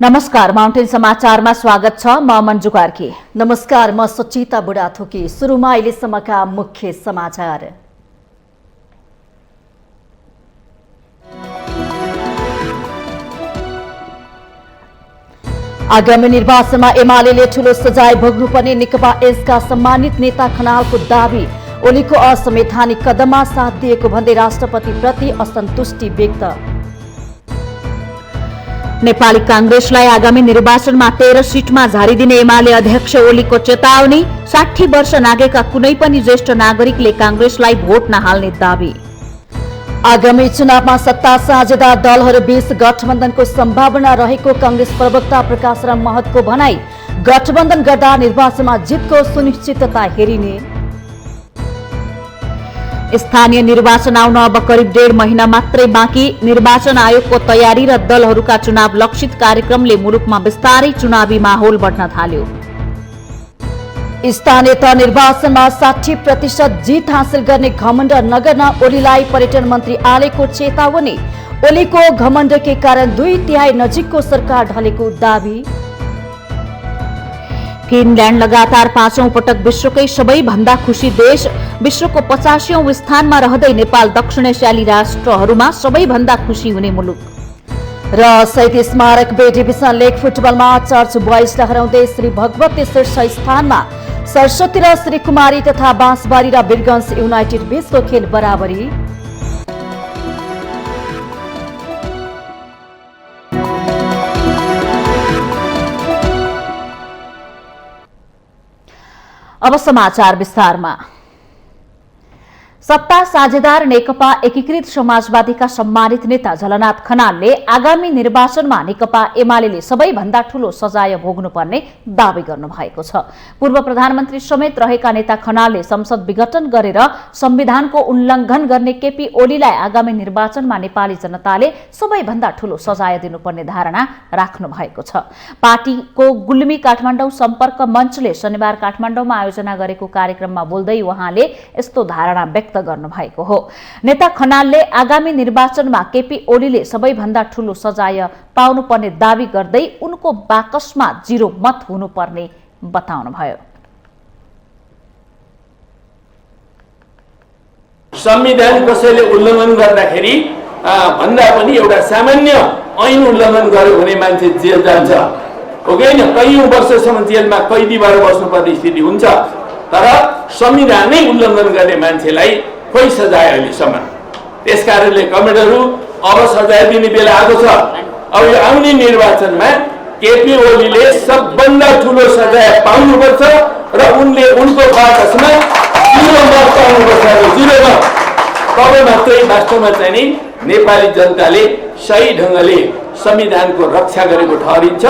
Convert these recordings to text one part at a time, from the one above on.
नमस्कार, माउन्टेन समाचारमा स्वागत छ। म मन्जु कार्की। नमस्कार, म सचिता बुढाथोकी। सुरुमा अहिलेसम्मका मुख्य समाचार। आगामी निर्वाचनमा एमालेले ठूलो सजाय भोग्नुपर्ने नेकपा एसका सम्मानित नेता खनालको दावी। ओलीको असंवैधानिक कदममा साथ दिएको भन्दै राष्ट्रपतिप्रति असन्तुष्टि व्यक्त। नेपाली कांग्रेसलाई आगामी निर्वाचनमा 13 सीटमा झारिदिने एमाले अध्यक्ष ओलीको चेतावनी। 60 वर्ष नागेका कुनै पनि ज्येष्ठ नागरिकले कांग्रेसलाई भोट नहाल्ने दावी। आगामी चुनावमा सत्ता साझेदार दलहरूबीच गठबन्धनको सम्भावना रहेको कांग्रेस प्रवक्ता प्रकाश राम महतको भनाई। गठबन्धन गर्दा निर्वाचनमा जितको सुनिश्चितता हेरिने। स्थानीय निर्वाचन आउन अब करिब 1.5 महिना मात्रै बाँकी। निर्वाचन आयोगको तयारी र दलहरूका चुनाव लक्षित कार्यक्रमले मुलुकमा बिस्तारै चुनावी माहौल बढ्न थाल्यो। स्थानीय तह निर्वाचनमा 60% जित हासिल गर्ने घमण्ड नगर्न ओलीलाई पर्यटन मन्त्री आलेको चेतावनी। ओलीको घमण्डकै कारण 2/3 नजिकको सरकार ढलेको दावी। फिनल्यान्ड लगातार 5औं पटक विश्वकै सबैभन्दा खुशी देश। विश्वको 85औं स्थानमा रहँदै नेपाल दक्षिण एसियाली राष्ट्रहरूमा सबैभन्दा खुशी हुने मुलुक। र शहीद स्मारक बे डिभिजन लेग फुटबलमा चर्च बोइजलाई हराउँदै श्री भगवती शीर्ष स्थानमा। सरस्वती र श्रीकुमारी तथा बाँसबारी र वीरगञ्ज युनाइटेड बीचको खेल बराबरी। अब समाचार विस्तारमा। सत्ता साझेदार नेकपा एकीकृत समाजवादीका सम्मानित नेता झलनाथ खनालले आगामी निर्वाचनमा नेकपा एमालेले सबैभन्दा ठूलो सजाय भोग्नुपर्ने दावी गर्नुभएको छ। पूर्व प्रधानमन्त्री समेत रहेका नेता खनालले संसद विघटन गरेर संविधानको उल्लङ्घन गर्ने केपी ओलीलाई आगामी निर्वाचनमा नेपाली जनताले सबैभन्दा ठूलो सजाय दिनुपर्ने धारणा राख्नु भएको छ। पार्टीको गुल्मी काठमाडौँ सम्पर्क मञ्चले शनिबार काठमाडौँमा आयोजना गरेको कार्यक्रममा बोल्दै उहाँले यस्तो धारणा व्यक्त गर्नुभएको हो। नेता खनालले आगामी निर्वाचनमा केपी ओलीले सबैभन्दा ठूलो सजाय पाउनुपर्ने दावी गर्दै उनको बाकसमा 0 मत हुनुपर्ने बताउनुभयो। संविधान कसैले उल्लङ्घन गर्दाखेरि भन्दा पनि एउटा सामान्य ऐन उल्लङ्घन गर्यो भने मान्छे जेल जान्छ, हो कि हैन? कैयौं वर्षसम्म जेलमा कैदी भएर बस्नुपर्ने स्थिति हुन्छ। तर संविधानै उल्लङ्घन गर्ने मान्छेलाई खोइ सजाय अहिलेसम्म। त्यसकारणले कमेडहरू अब सजाय दिने बेला आएको छ। अब यो आउने निर्वाचनमा केपी ओलीले सबभन्दा ठूलो सजाय पाउनुपर्छ र उनले उनको बाकसमा 0 मत पाउनुपर्छ। 0 मत तब मात्रै वास्तवमा चाहिँ नि नेपाली जनताले सही ढङ्गले संविधानको रक्षा गरेको ठहरिन्छ।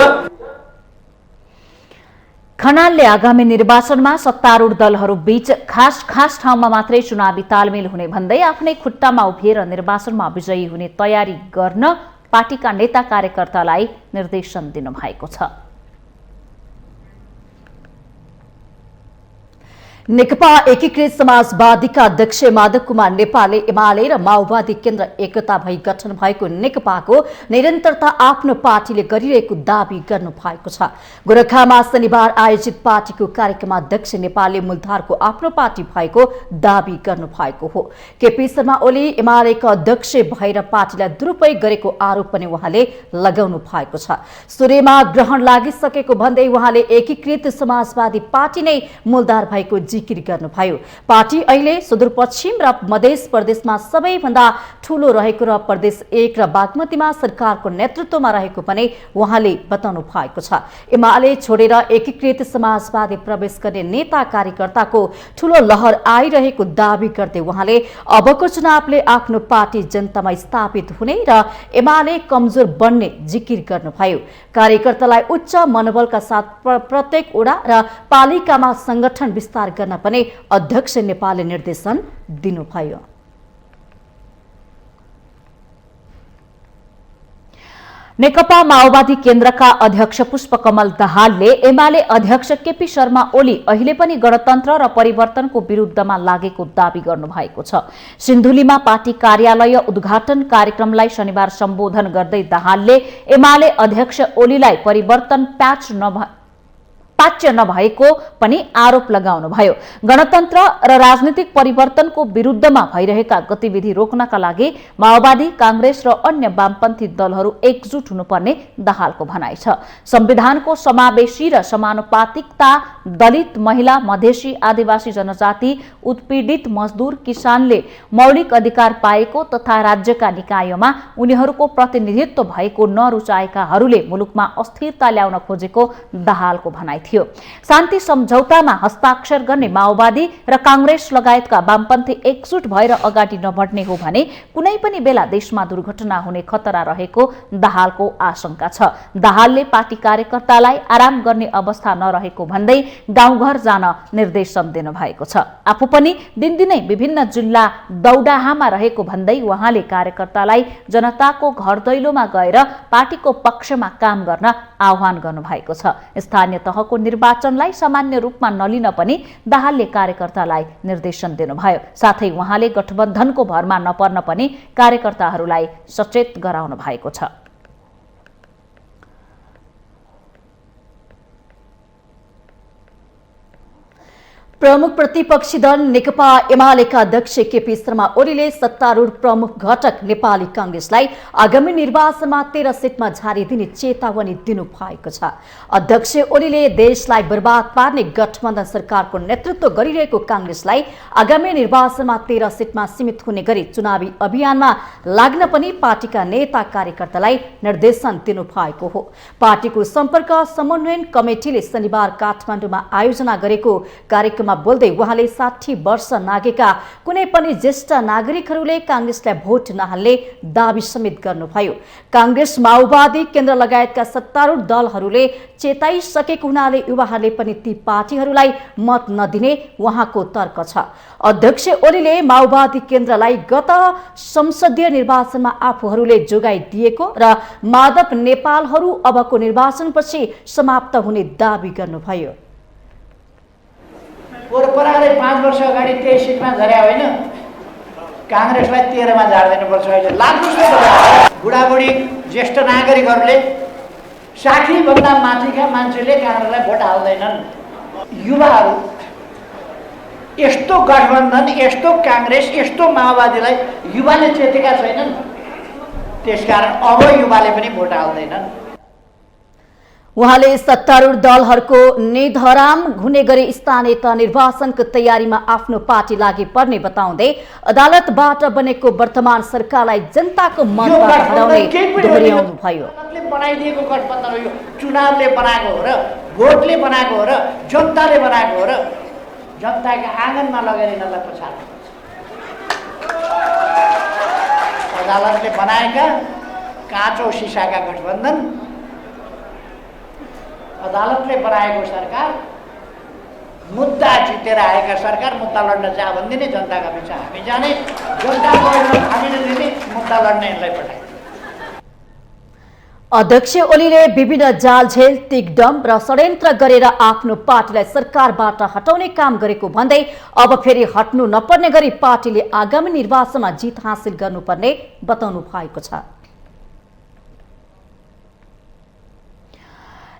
खनालले आगामी निर्वाचनमा सत्तारूढ दलहरू बीच खास ठाउँमा मात्रै चुनावी तालमेल हुने भन्दै आफ्नै खुट्टामा उभिएर निर्वाचनमा विजयी हुने तयारी गर्न पार्टीका नेता कार्यकर्तालाई निर्देशन दिनुभएको छ। नेकपा एकीकृत समाजवादीका अध्यक्ष माधव कुमार नेपालले एमाले र माओवादी केन्द्र एकता भई गठन भएको नेकपाको निरन्तरता आफ्नो पार्टीले गरिरहेको दावी गर्नु भएको छ। गोरखामा शनिबार आयोजित पार्टीको कार्यक्रममा अध्यक्ष नेपालले मूलधारको आफ्नो पार्टी भएको दावी गर्नु भएको हो। केपी शर्मा ओली एमालेका अध्यक्ष भएर पार्टीलाई दुरुपयोग गरेको आरोप पनि उहाँले लगाउनु भएको छ। सूर्यमा ग्रहण लागिसकेको भन्दै उहाँले एकीकृत समाजवादी पार्टी नै मूलधार भएको जिकिर गर्नुभयो। पार्टी अहिले सुदूरपश्चिम र मध्य प्रदेशमा सबैभन्दा ठूलो रहेको र प्रदेश 1 र बागमतीमा सरकारको नेतृत्वमा रहेको पनि उहाँले बताउनु भएको छ। एमाले छोडेर एकीकृत समाजवादी प्रवेश गर्ने नेता कार्यकर्ताको ठूलो लहर आइरहेको दावी गर्दै उहाँले अबको चुनावले आफ्नो पार्टी जनतामा स्थापित हुने र एमाले कमजोर बन्ने जिकिर गर्नुभयो। कार्यकर्तालाई उच्च मनोबलका साथ प्रत्येक वडा र पालिकामा संगठन विस्तार गर्न पनि अध्यक्ष नेपालले निर्देशन दिनुभयो। नेकपा माओवादी केन्द्रका अध्यक्ष पुष्पकमल दाहालले एमाले अध्यक्ष केपी शर्मा ओली अहिले पनि गणतन्त्र र परिवर्तनको विरुद्धमा लागेको दावी गर्नुभएको छ। सिन्धुलीमा पार्टी कार्यालय उद्घाटन कार्यक्रमलाई शनिबार सम्बोधन गर्दै दाहालले एमाले अध्यक्ष ओलीलाई परिवर्तन पाच्य नभएको पनि आरोप लगाउनुभयो। गणतन्त्र र राजनीतिक परिवर्तनको विरुद्धमा भइरहेका गतिविधि रोक्नका लागि माओवादी, कांग्रेस र अन्य वामपन्थी दलहरू एकजुट हुनुपर्ने दाहालको भनाइ छ। संविधानको समावेशी र समानुपातिकता, दलित, महिला, मधेसी, आदिवासी जनजाति, उत्पीडित मजदूर, किसानले मौलिक अधिकार पाएको तथा राज्यका निकायमा उनीहरूको प्रतिनिधित्व भएको नरुचाएकाहरूले मुलुकमा अस्थिरता ल्याउन खोजेको दाहालको भनाइ थियो। शान्ति सम्झौतामा हस्ताक्षर गर्ने माओवादी र कांग्रेस लगायतका वामपन्थी एकजुट भएर अगाडि नबढ्ने हो भने कुनै पनि बेला देशमा दुर्घटना हुने खतरा रहेको दाहालको आशंका छ। दाहालले पार्टी कार्यकर्तालाई आराम गर्ने अवस्था नरहेको भन्दै गाउँघर जान निर्देशन दिनुभएको छ। आफू पनि दिनदिनै विभिन्न जिल्ला दौडाहामा रहेको भन्दै उहाँले कार्यकर्तालाई जनताको घर दैलोमा गएर पार्टीको पक्षमा काम गर्न आह्वान गर्नुभएको छ। स्थानीय तहको निर्वाचनलाई सामान्य रूपमा नलिन पनि दाहालले कार्यकर्तालाई निर्देशन दिनुभयो। साथै उहाँले गठबन्धनको भरमा नपर्न पनि कार्यकर्ताहरूलाई सचेत गराउनु भएको छ। प्रमुख प्रतिपक्षी दल नेकपा एमालेका अध्यक्ष केपी शर्मा ओलीले सत्तारूढ प्रमुख घटक नेपाली कांग्रेसलाई आगामी निर्वाचनमा 13 सिटमा झारिदिने चेतावनी दिनु भएको छ। अध्यक्ष ओलीले देशलाई बर्बाद पार्ने गठबन्धन सरकारको नेतृत्व गरिरहेको कांग्रेसलाई आगामी निर्वाचनमा 13 सिटमा सीमित हुने गरी चुनावी अभियानमा लाग्न पनि पार्टीका नेता कार्यकर्तालाई निर्देशन दिनु भएको हो। पार्टीको सम्पर्क समन्वयन कमिटिले शनिबार काठमाडौँमा आयोजना गरेको कार्यक्रम बोल्दै उहाँले 60 वर्ष नागेका कुनै पनि ज्येष्ठ नागरिकहरूले कांग्रेसलाई भोट नहाल्ने दावी समेत गर्नुभयो। कांग्रेस, माओवादी केन्द्र लगायतका सत्तारूढ दलहरूले चेताइसकेको हुनाले युवाहरूले पनि ती पार्टीहरूलाई मत नदिने उहाँको तर्क छ। अध्यक्ष ओलीले माओवादी केन्द्रलाई गत संसदीय निर्वाचनमा आफूहरूले जोगाई दिएको र माधव नेपालहरू अबको निर्वाचनपछि समाप्त हुने दावी गर्नुभयो। परपराले 5 वर्ष अगाडि 23 सिटमा झर्या होइन, कांग्रेसलाई 13 मा झार्दिनुपर्छ। अहिले लाग्नुहोस्, बुढाबुढी ज्येष्ठ नागरिकहरूले 60 भन्दा माथिका मान्छेले कांग्रेसलाई भोट हाल्दैनन्। युवाहरू यस्तो गठबन्धन, यस्तो कांग्रेस, यस्तो माओवादीलाई युवाले चेतेका छैनन्। त्यसकारण अब युवाले पनि भोट हाल्दैनन्। उहाँले सत्तारूढ दलहरूको निधराम हुने गरी स्थानीय तह निर्वाचनको तयारीमा आफ्नो पार्टी लागि पर्ने बताउँदै अदालतबाट बनेको वर्तमान सरकारलाई जनताको मतबाट हराउने दोहोर्याउनुभयो। बनाइदिएको गठबन्धन हो यो, चुनावले बनाएको हो र भोटले बनाएको हो र जनताले बनाएको हो र जनताका आँगनमा लगेर यिनीहरूलाई पछार्नु। अदालतले बनाएका काँचो सिसाका गठबन्धन, अदालतले बनाएको सरकार, मुद्दा जितेर आएका सरकार मुद्दा लड्न जा भन्दिने, जनताका बिच हामी जाने, जनताको हामीले दिने, मुद्दा लड्ने यिनलाई पठाए। अध्यक्ष ओलीले विभिन्न जालझेल, तिगडम र षड्यन्त्र गरेर आफ्नो पार्टीलाई सरकारबाट हटाउने काम गरेको भन्दै अब फेरि हट्नु नपर्ने गरी पार्टीले आगामी निर्वाचनमा जित हासिल गर्नुपर्ने बताउनु भएको छ।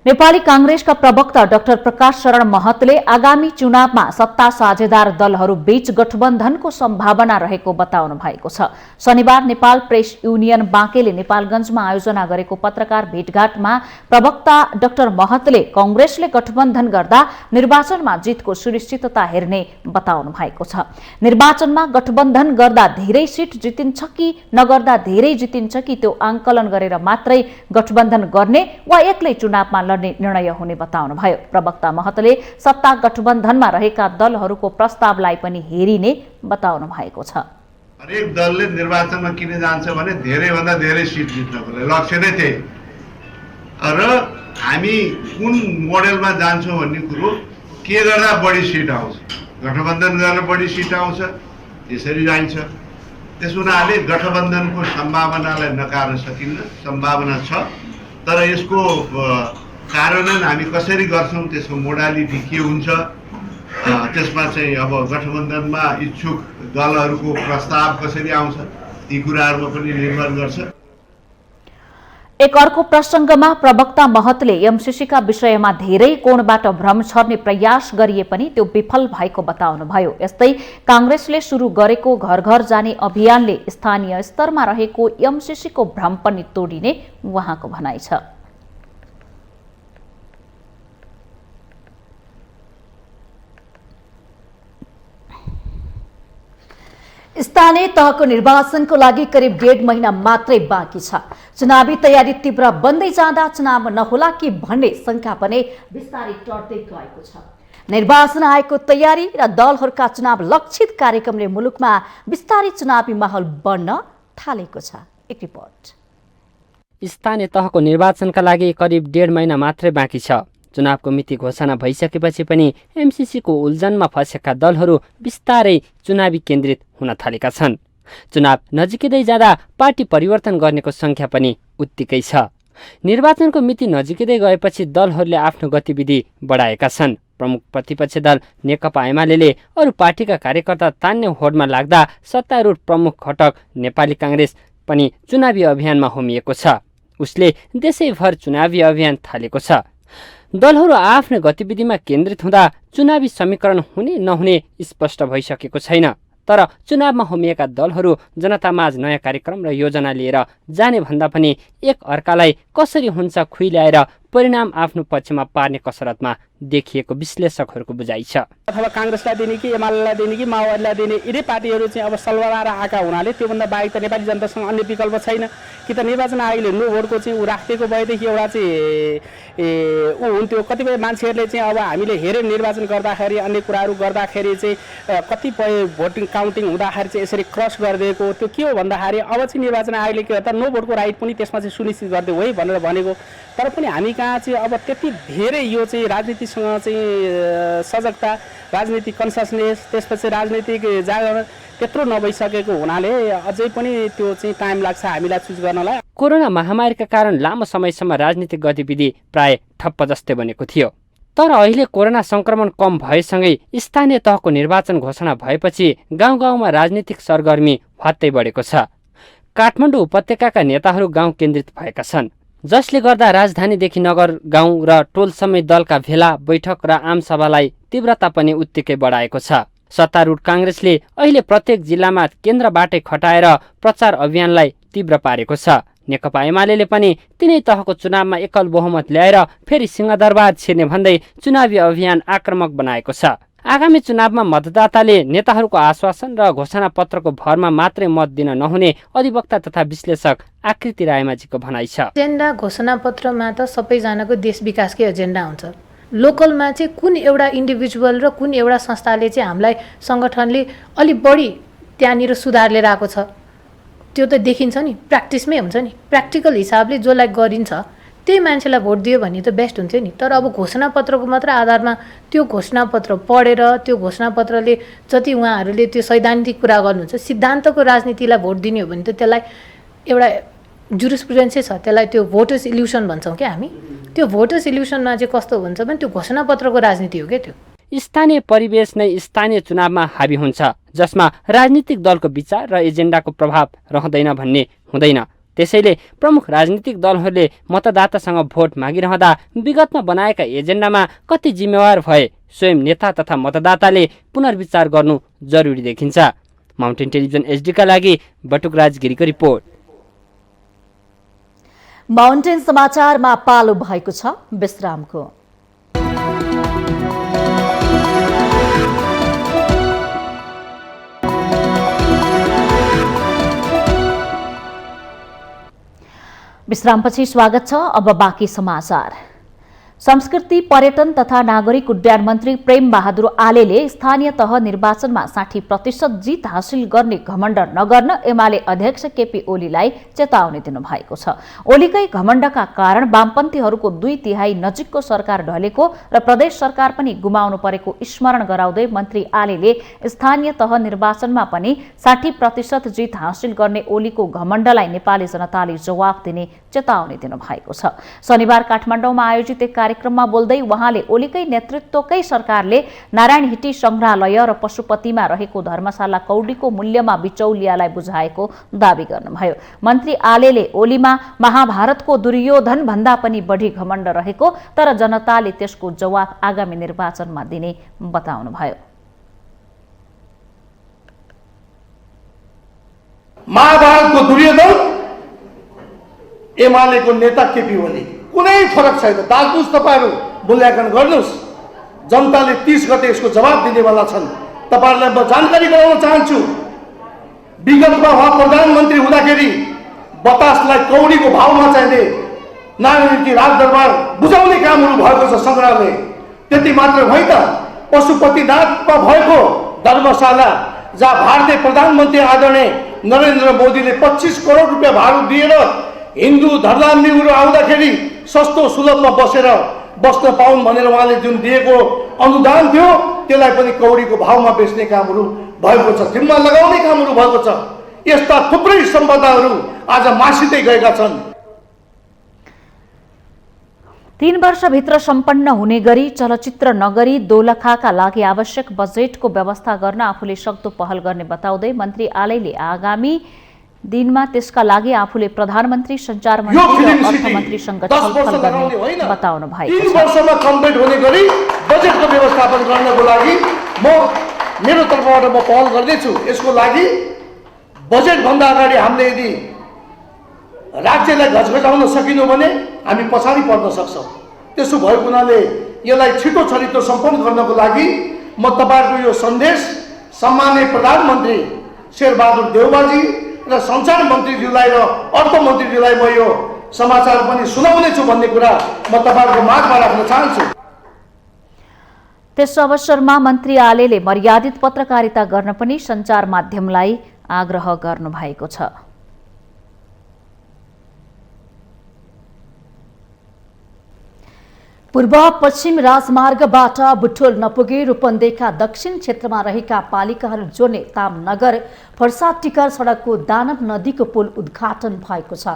नेपाली कांग्रेसका प्रवक्ता डाक्टर प्रकाश शरण महतले आगामी चुनावमा सत्ता साझेदार दलहरू बीच गठबन्धनको सम्भावना रहेको बताउनु भएको छ। शनिबार नेपाल प्रेस युनियन बाँकेले नेपालगञ्जमा आयोजना गरेको पत्रकार भेटघाटमा प्रवक्ता डाक्टर महतले कांग्रेसले गठबन्धन गर्दा निर्वाचनमा जितको सुनिश्चितता हेर्ने बताउनु भएको छ। निर्वाचनमा गठबन्धन गर्दा धेरै सीट जितिन्छ कि नगर्दा धेरै जितिन्छ कि त्यो आंकलन गरेर मात्रै गठबन्धन गर्ने वा एक्लै चुनावमा लड्ने निर्णय हुने बताउनु भयो। प्रवक्ता महतले सत्ता गठबन्धनमा रहेका दलहरूको प्रस्तावलाई पनि हेरिने बताउनु भएको छ। हरेक दलले निर्वाचनमा किन जान्छ भने धेरैभन्दा धेरै सिट जित्नको लक्ष्य नै त्यही र हामी कुन मोडेलमा जान्छौँ भन्ने कुरो के गर्दा बढी सिट आउँछ, गठबन्धन गरेर बढी सिट आउँछ, त्यसरी जान्छ। त्यस हुनाले गठबन्धनको सम्भावनालाई नकार्न सकिन्न, सम्भावना छ तर यसको कार्यान्वयन हामी कसरी गर्छौँ, त्यसको मोडालिटी के हुन्छ, त्यसमा चाहिँ अब गठबन्धनमा इच्छुक दलहरूको प्रस्ताव कसरी आउँछ, ती कुराहरूमा पनि निर्भर गर्छ। एक अर्को प्रसंगमा प्रवक्ता महतले एमसीसीका विषयमा धेरै कोणबाट भ्रम छर्ने प्रयास गरिए पनि त्यो विफल भएको बताउनुभयो। यस्तै कांग्रेसले शुरू गरेको घर घर जाने अभियानले स्थानीय स्तरमा रहेको एमसीसीको भ्रम पनि तोडिने उहाँको भनाइ छ। स्थानीय तहको निर्वाचनको लागि करिब 1.5 महिना मात्रै बाँकी छ। चुनावी तयारी तीव्र बन्दै जाँदा चुनाव नहोला कि भन्ने शंका पनि बिस्तारै टर्दै गएको छ। निर्वाचन आयोगको तयारी र दलहरूका चुनाव लक्षित कार्यक्रमले मुलुकमा बिस्तारै चुनावी माहौल बन्न थालेको छ। एक रिपोर्ट। स्थानीय तहको निर्वाचनका लागि करिब 1.5 महिना मात्रै बाँकी छ। चुनावको मिति घोषणा भइसकेपछि पनि एमसीसीको उल्झनमा फँसेका दलहरू बिस्तारै चुनावी केन्द्रित हुन थालेका छन्। चुनाव नजिकै जाँदा पार्टी परिवर्तन गर्नेको संख्या पनि उत्तिकै छ। निर्वाचनको मिति नजिकै गएपछि दलहरूले आफ्नो गतिविधि बढाएका छन्। प्रमुख प्रतिपक्ष दल नेकपा एमाले अरू पार्टीका कार्यकर्ता तान्ने होडमा लाग्दा सत्तारूढ प्रमुख घटक नेपाली कांग्रेस पनि चुनावी अभियानमा होमिएको छ। उसले देशैभर चुनावी अभियान थालेको छ। दलहरू आफ्नो गतिविधिमा केन्द्रित हुँदा चुनावी समीकरण हुने नहुने स्पष्ट भइसकेको छैन। तर चुनावमा होमिएका दलहरू जनतामाझ नयाँ कार्यक्रम र योजना लिएर जाने भन्दा पनि एक अर्कालाई कसरी हुन्छ खुइल्याएर परिणाम आफ्नो पक्षमा पार्ने कसरतमा देखिएको विश्लेषकहरूको बुझाइ छ। अथवा कांग्रेसलाई दिने कि एमालेलाई दिने कि माओवादीलाई दिने यिनै पार्टीहरू चाहिँ अब सल्लाहमा आएका हुनाले त्योभन्दा बाहेक त नेपाली जनतासँग अन्य विकल्प छैन। कि त निर्वाचन आयोगले नो भोटको चाहिँ ऊ राखेको भएदेखि एउटा चाहिँ ऊ हुन्थ्यो। कतिपय मान्छेहरूले चाहिँ अब हामीले हेरेर निर्वाचन गर्दाखेरि अन्य कुराहरू गर्दाखेरि चाहिँ कतिपय भोटिङ काउन्टिङ हुँदाखेरि चाहिँ यसरी क्रस गरिदिएको त्यो के हो भन्दाखेरि अब चाहिँ निर्वाचन आयोगले के गर्दा नो भोटको राइट पनि त्यसमा चाहिँ सुनिश्चित गरिदियो है भनेर भनेको। तर पनि हामी कहाँ चाहिँ अब त्यति धेरै यो चाहिँ राजनीतिसँग चाहिँ सजगता, राजनीतिक कन्ससनेस, त्यसपछि राजनीतिक जागरण त्यत्रो नभइसकेको हुनाले अझै पनि त्यो चाहिँ टाइम लाग्छ हामीलाई चुज गर्नलाई। कोरोना महामारीका कारण लामो समयसम्म राजनीतिक गतिविधि प्राय ठप्प जस्तै बनेको थियो। तर अहिले कोरोना संक्रमण कम भएसँगै स्थानीय तहको निर्वाचन घोषणा भएपछि गाउँ गाउँमा राजनीतिक सरगर्मी हत्तै बढेको छ। काठमाडौँ उपत्यकाका नेताहरू गाउँ केन्द्रित भएका छन्, जसले गर्दा राजधानीदेखि नगर गाउँ र टोलसम्मै दलका भेला बैठक र आमसभालाई तीव्रता पनि उत्तिकै बढाएको छ। सत्तारूढ कांग्रेसले अहिले प्रत्येक जिल्लामा केन्द्रबाटै खटाएर प्रचार अभियानलाई तीव्र पारेको छ। नेकपा एमाले पनि तिनै तहको चुनावमा एकल बहुमत ल्याएर फेरि सिंहदरबार छिर्ने भन्दै चुनावी अभियान आक्रामक बनाएको छ। आगामी चुनावमा मतदाताले नेताहरूको आश्वासन र घोषणापत्रको भरमा मात्रै मत दिन नहुने अधिवक्ता तथा विश्लेषक आकृति रायमाझीको भनाइ छ। एजेन्डा घोषणापत्रमा त सबैजनाको देश विकासकै एजेन्डा हुन्छ। लोकलमा चाहिँ कुन एउटा इन्डिभिजुअल र कुन एउटा संस्थाले चाहिँ हामीलाई सङ्गठनले अलि बढी त्यहाँनिर सुधार लिएर आएको छ त्यो त देखिन्छ नि, प्र्याक्टिसमै हुन्छ नि। प्र्याक्टिकल हिसाबले जसलाई गरिन्छ त्यही मान्छेलाई भोट दियो भने त बेस्ट हुन्थ्यो नि। तर अब घोषणापत्रको मात्र आधारमा त्यो घोषणापत्र पढेर त्यो घोषणापत्रले जति उहाँहरूले त्यो सैद्धान्तिक कुरा गर्नुहुन्छ, सिद्धान्तको राजनीतिलाई भोट दिने हो भने त त्यसलाई एउटा जुरिस्प्रुडेन्सै छ, त्यसलाई त्यो भोटर्स इल्युसन भन्छौँ क्या हामी। त्यो भोटर्स इल्युसनमा चाहिँ कस्तो हुन्छ भने त्यो घोषणापत्रको राजनीति हो क्या त्यो। स्थानीय परिवेश नै स्थानीय चुनावमा हाबी हुन्छ, जसमा राजनीतिक दलको विचार र एजेन्डाको प्रभाव रहँदैन भन्ने हुँदैन। त्यसैले प्रमुख राजनीतिक दलहरूले मतदातासँग भोट मागिरहँदा विगतमा बनाएका एजेन्डामा कति जिम्मेवार भए स्वयं नेता तथा मतदाताले पुनर्विचार गर्नु जरुरी देखिन्छ। माउन्टेन टेलिभिजन एचडीका लागि बटुकराज गिरीको रिपोर्ट। माउन्टेन समाचारमा पालो भएको छ विश्रामको। विश्रामपछि स्वागत छ। अब बाँकी समाचार। संस्कृति पर्यटन तथा नागरिक उड्डयन मन्त्री प्रेम बहादुर आलेले स्थानीय तह निर्वाचनमा 60% जित हासिल गर्ने घमण्ड नगर्न एमाले अध्यक्ष केपी ओलीलाई चेतावनी दिनुभएको छ। ओलीकै घमण्डका कारण वामपन्थीहरूको 2/3 नजिकको सरकार ढलेको र प्रदेश सरकार पनि गुमाउनु परेको स्मरण गराउँदै मन्त्री आलेले स्थानीय तह निर्वाचनमा पनि 60% जित हासिल गर्ने ओलीको घमण्डलाई नेपाली जनताले जवाफ दिने चेतावनी दिनुभएको छ। शनिबार काठमाडौँमा आयोजित एक कार्यक्रममा बोल्दै उहाँले ओलीकै नेतृत्वकै सरकारले नारायण हिटी संग्रहालय र पशुपतिमा रहेको धर्मशाला कौडीको मूल्यमा बिचौलियालाई बुझाएको दावी गर्नुभयो। मन्त्री आलेले ओलीमा महाभारतको दुर्योधन भन्दा पनि बढी घमण्ड रहेको तर जनताले त्यसको जवाफ आगामी निर्वाचनमा दिने बताउनुभयो। महाभारतको दुर्योधन एमालेको नेता केपी ओली, कुनै फरक छैन। दाजुस तपाईहरु मूल्याङ्कन गर्नुस्, जनताले 30 गते यसको जवाब दिनेवाला छन्। तपाईहरुलाई म जानकारी गराउन चाहन्छु, विगतमा उहाँ प्रधानमन्त्री हुँदाखेरि बतासलाई कौडीको भावमा चाहिने नागरिक राजदरबार बुझाउने कामहरू भएको छ। संग्रहालय त्यति मात्र होइन, पशुपतिनाथमा भएको धर्मशाला जहाँ भारतीय प्रधानमन्त्री आदरणीय नरेन्द्र मोदीले 25 करोड रुपियाँ भाडा दिएर हिन्दू धर्मावलम्बीहरू आउँदाखेरि सस्तो सुलभमा बस्न पाउन् भनेर उहाँले जुन दिएको अनुदान थियो त्यसलाई पनि कौडीको भावमा बेच्ने कामहरू भएको छ, जिम्मा लगाउने कामहरू भएको छ। यस्ता थुप्रै सम्पदाहरू आज मासिँदै गएका छन्। 3 वर्षभित्र सम्पन्न हुने गरी चलचित्र नगरी दोलखाका लागि आवश्यक बजेटको व्यवस्था गर्न आफूले सक्दो पहल गर्ने बताउँदै मन्त्री आलेले आगामी दिनमा त्यसका लागि आफूले प्रधानमन्त्री सञ्चार मन्त्री र अर्थमन्त्रीसँग छलफल गर्ने बताउनु भएको छ। 3 वर्षमा कम्प्लिट हुने गरी बजेटको व्यवस्थापन गर्नको लागि मेरो तर्फबाट म पहल गर्दैछु। यसको लागि बजेट भन्दा अगाडि हामीले यदि राज्यलाई घचघचाउन सकिनु भने हामी पछाडि पर्न सक्छौँ। त्यसो भएको हुनाले यसलाई छिटो छरितो सम्पन्न गर्नको लागि म तपाईहरुको यो सन्देश सम्माननीय प्रधानमन्त्री शेरबहादुर देउवाजी र सञ्चार मन्त्रीज्यूलाई र अर्थमन्त्रीज्यूलाई म यो समाचार पनि सुनाउने छु भन्ने कुरा म तपाईहरुको माझमा राख्न चाहन्छु। त्यस अवसरमा मन्त्री आलेले मर्यादित पत्रकारिता गर्न पनि सञ्चार माध्यमलाई आग्रह गर्नु भएको छ। पूर्व पश्चिम राजमार्गबाट बुटोल नपुगी रूपन्देहीका दक्षिण क्षेत्रमा रहेका पालिकाहरू जोड्ने तामनगर फर्सा टिकर सडकको दानव नदीको पुल उद्घाटन भएको छ।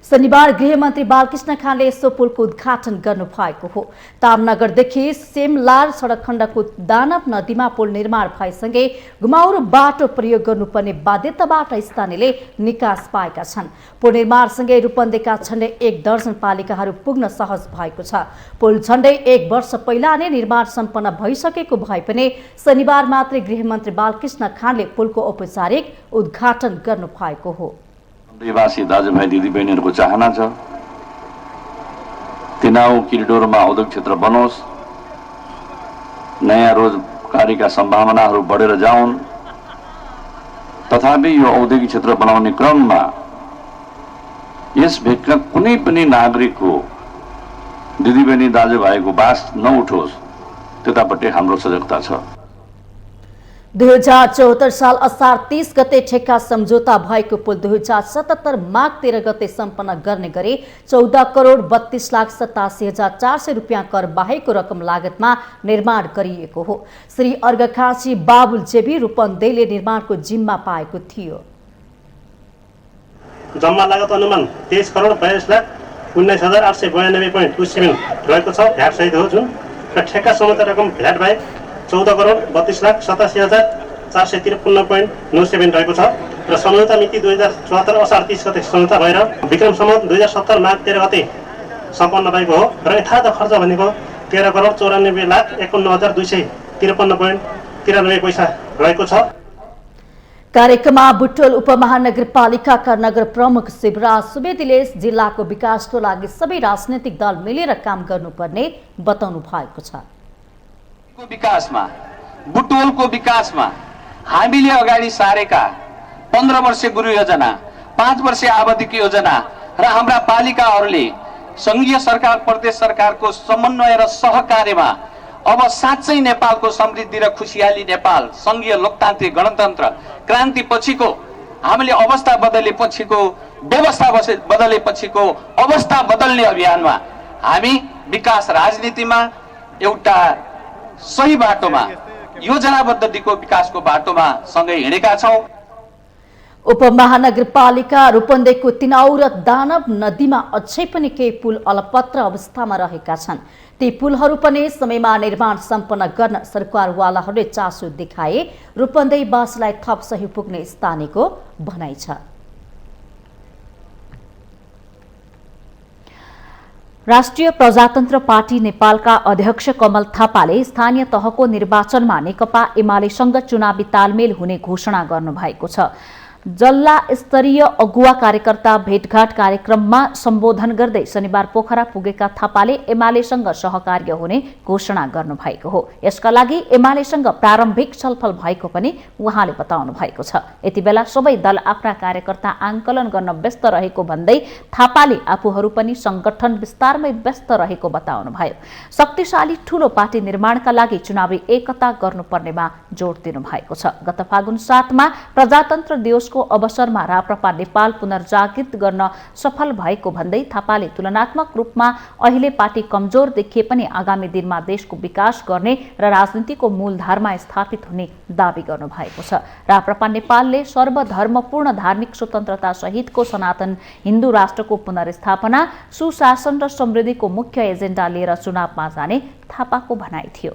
शनिबार गृहमन्त्री बालकृष्ण खानले यस्तो पुलको उद्घाटन गर्नु भएको हो। तामनगरदेखि सेमलार सडक खण्डको दानव नदीमा पुल निर्माण भएसँगै घुमाउरो बाटो प्रयोग गर्नुपर्ने बाध्यताबाट स्थानीयले निकास पाएका छन्। पुल निर्माणसँगै रूपन्देहीका झण्डै 1 दर्जन पालिकाहरू पुग्न सहज भएको छ। पुल झण्डै 1 वर्ष पहिला नै निर्माण सम्पन्न भइसकेको भए पनि शनिबार मात्रै गृहमन्त्री बालकृष्ण खानले पुलको औपचारिक उद्घाटन गर्नु भएको हो। निवासी दाजुभाइ दिदीबहिनीहरूको चाहना छ तिनाउ किरिडोरमा औद्योगिक क्षेत्र बनोस्, नयाँ रोजगारीका सम्भावनाहरू बढेर जाउन्। तथापि यो औद्योगिक क्षेत्र बनाउने क्रममा यस भेगका कुनै पनि नागरिकको दिदीबहिनी दाजुभाइको बास नउठोस्, त्यतापट्टि हाम्रो सजगता छ। 2074 साल असार 30 गते ठेक्का सम्झौता भएको पुल 2077 माघ 13 गते सम्पन्न गर्ने गरी 14 करोड 32,87,400 रुपियाँ कर बाहेकको रकम लागतमा निर्माण गरिएको हो। श्री अर्घखाँची बाबुल जेबी रूपन्देहीले निर्माणको जिम्मा पाएको थियो। जम्मा लागत अनुमान 23 करोड 22,19,892.27 रहेको छ, भ्याट सहित हो जुन, र ठेक्का सम्झौता रकम भ्याट बाहेक 14 करोड 32,87,453.97 रहेको छ र सम्झौता मिति 2074 असार 30 गते सम्झौता भएर विक्रम सम्वत 2070 माघ 13 गते सम्पन्न भएको हो र यथार्थ खर्च भनेको 13 करोड 94,51,253.93 पैसा रहेको छ। कार्यक्रममा बुटोल उपमहानगरपालिकाका नगर प्रमुख शिवराज सुवेदीले जिल्लाको विकासको लागि सबै राजनैतिक दल मिलेर काम गर्नुपर्ने बताउनु भएको छ। विकासमा बुटोलको विकासमा हामीले अगाडि सारेका 15 वर्षे गुरु योजना, 5 वर्षे आवधिक योजना र हाम्रा पालिकाहरूले सङ्घीय सरकार प्रदेश सरकारको समन्वय र सहकार्यमा अब साँच्चै नेपालको समृद्धि र खुसियाली नेपाल सङ्घीय लोकतान्त्रिक गणतन्त्र क्रान्तिपछिको हामीले अवस्था बदलेपछिको व्यवस्था बदलेपछिको अवस्था बदल्ने अभियानमा हामी विकास राजनीतिमा एउटा सही बाटोमा योजनाबद्ध दिगो विकासको बाटोमा सँगै हिँडेका छौँ। उपमहानगरपालिका रूपन्देहीको तिनाउ र दानव नदीमा अझै पनि केही पुल अलपत्र अवस्थामा रहेका छन्। ती पुलहरू पनि समयमा निर्माण सम्पन्न गर्न सरकारवालाहरूले चासो देखाए रूपन्देहीवासीलाई थप सहयोग पुग्ने स्थानीयको भनाइ छ। राष्ट्रिय प्रजातन्त्र पार्टी नेपालका अध्यक्ष कमल थापाले स्थानीय तहको निर्वाचनमा नेकपा एमालेसँग चुनावी तालमेल हुने घोषणा गर्नुभएको छ। जल्ला स्तरीय अगुवा कार्यकर्ता भेटघाट कार्यक्रममा सम्बोधन गर्दै शनिबार पोखरा पुगेका थापाले एमालेसँग सहकार्य हुने घोषणा गर्नुभएको हो। यसका लागि एमालेसँग प्रारम्भिक छलफल भएको पनि उहाँले बताउनु भएको छ। यति बेला सबै दल आफ्ना कार्यकर्ता आंकलन गर्न व्यस्त रहेको भन्दै थापाले आफूहरू पनि संगठन विस्तारमै व्यस्त रहेको बताउनुभयो। शक्तिशाली ठूलो पार्टी निर्माणका लागि चुनावी एकता गर्नुपर्नेमा जोड दिनुभएको छ। गत फागुन 7 मा प्रजातन्त्र दिवस को अवसरमा राप्रपा नेपाल पुनर्जागृत गर्न सफल भएको भन्दै थापाले तुलनात्मक रूपमा अहिले पार्टी कमजोर देखिए पनि आगामी दिनमा देशको विकास गर्ने र राजनीतिको मूलधारमा स्थापित हुने दावी गर्नुभएको छ। राप्रपा नेपालले सर्वधर्मपूर्ण धार्मिक स्वतन्त्रता सहितको सनातन हिन्दू राष्ट्रको पुनर्स्थापना, सुशासन र समृद्धिको मुख्य एजेन्डा लिएर चुनावमा जाने थापाको भनाइ थियो।